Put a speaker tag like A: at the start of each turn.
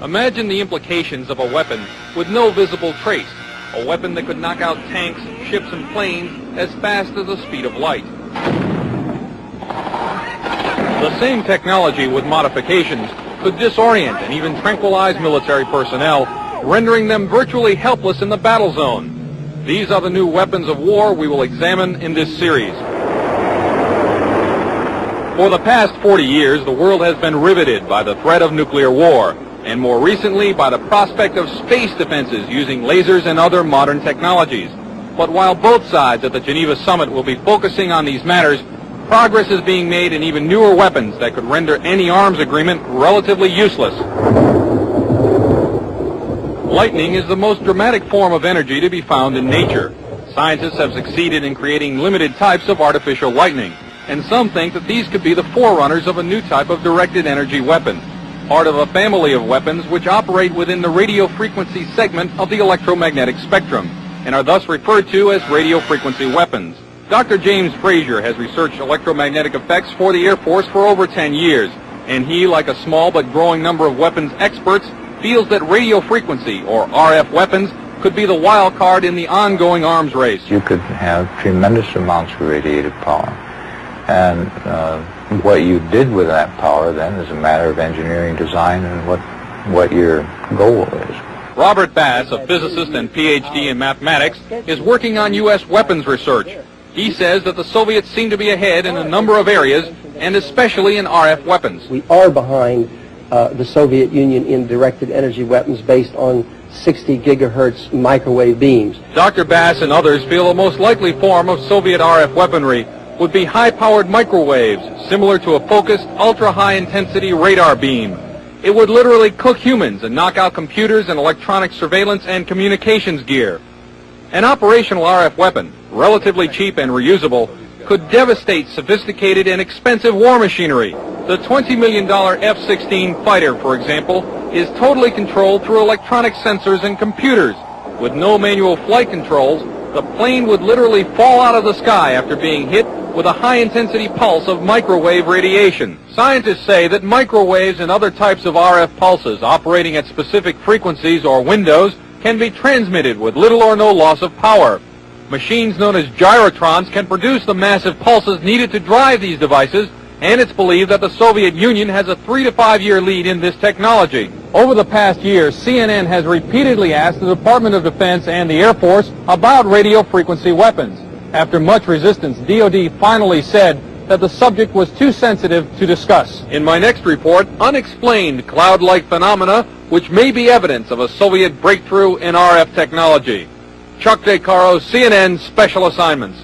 A: Imagine the implications of a weapon with no visible trace, a weapon that could knock out tanks, ships, and planes as fast as the speed of light. The same technology with modifications could disorient and even tranquilize military personnel, rendering them virtually helpless in the battle zone. These are the new weapons of war we will examine in this series. For the past 40 years, the world has been riveted by the threat of nuclear war, and more recently by the prospect of space defenses using lasers and other modern technologies. But while both sides at the Geneva summit will be focusing on these matters, progress is being made in even newer weapons that could render any arms agreement relatively useless. Lightning is the most dramatic form of energy to be found in nature. Scientists have succeeded in creating limited types of artificial lightning, and some think that these could be the forerunners of a new type of directed energy weapon, part of a family of weapons which operate within the radio frequency segment of the electromagnetic spectrum, and are thus referred to as radio frequency weapons. Dr. James Frazier has researched electromagnetic effects for the Air Force for over 10 years, and he, like a small but growing number of weapons experts, feels that radio frequency, or RF weapons, could be the wild card in the ongoing arms race.
B: You could have tremendous amounts of radiative power, and what you did with that power then is a matter of engineering design and what your goal is.
A: Robert Bass, a physicist and PhD in mathematics, is working on U.S. weapons research. He says that the Soviets seem to be ahead in a number of areas, and especially in RF weapons.
C: We are behind the Soviet Union in directed energy weapons based on 60 gigahertz microwave beams.
A: Dr. Bass and others feel the most likely form of Soviet RF weaponry would be high-powered microwaves, similar to a focused, ultra-high-intensity radar beam. It would literally cook humans and knock out computers and electronic surveillance and communications gear. An operational RF weapon, relatively cheap and reusable, could devastate sophisticated and expensive war machinery. The $20 million F-16 fighter, for example, is totally controlled through electronic sensors and computers. With no manual flight controls, the plane would literally fall out of the sky after being hit with a high-intensity pulse of microwave radiation. Scientists say that microwaves and other types of RF pulses operating at specific frequencies or windows can be transmitted with little or no loss of power. Machines known as gyrotrons can produce the massive pulses needed to drive these devices, and it's believed that the Soviet Union has a 3 to 5 year lead in this technology. Over the past year, CNN has repeatedly asked the Department of Defense and the Air Force about radio frequency weapons. After much resistance, DoD finally said that the subject was too sensitive to discuss. In my next report, unexplained cloud-like phenomena which may be evidence of a Soviet breakthrough in RF technology. Chuck DeCaro, CNN Special Assignments.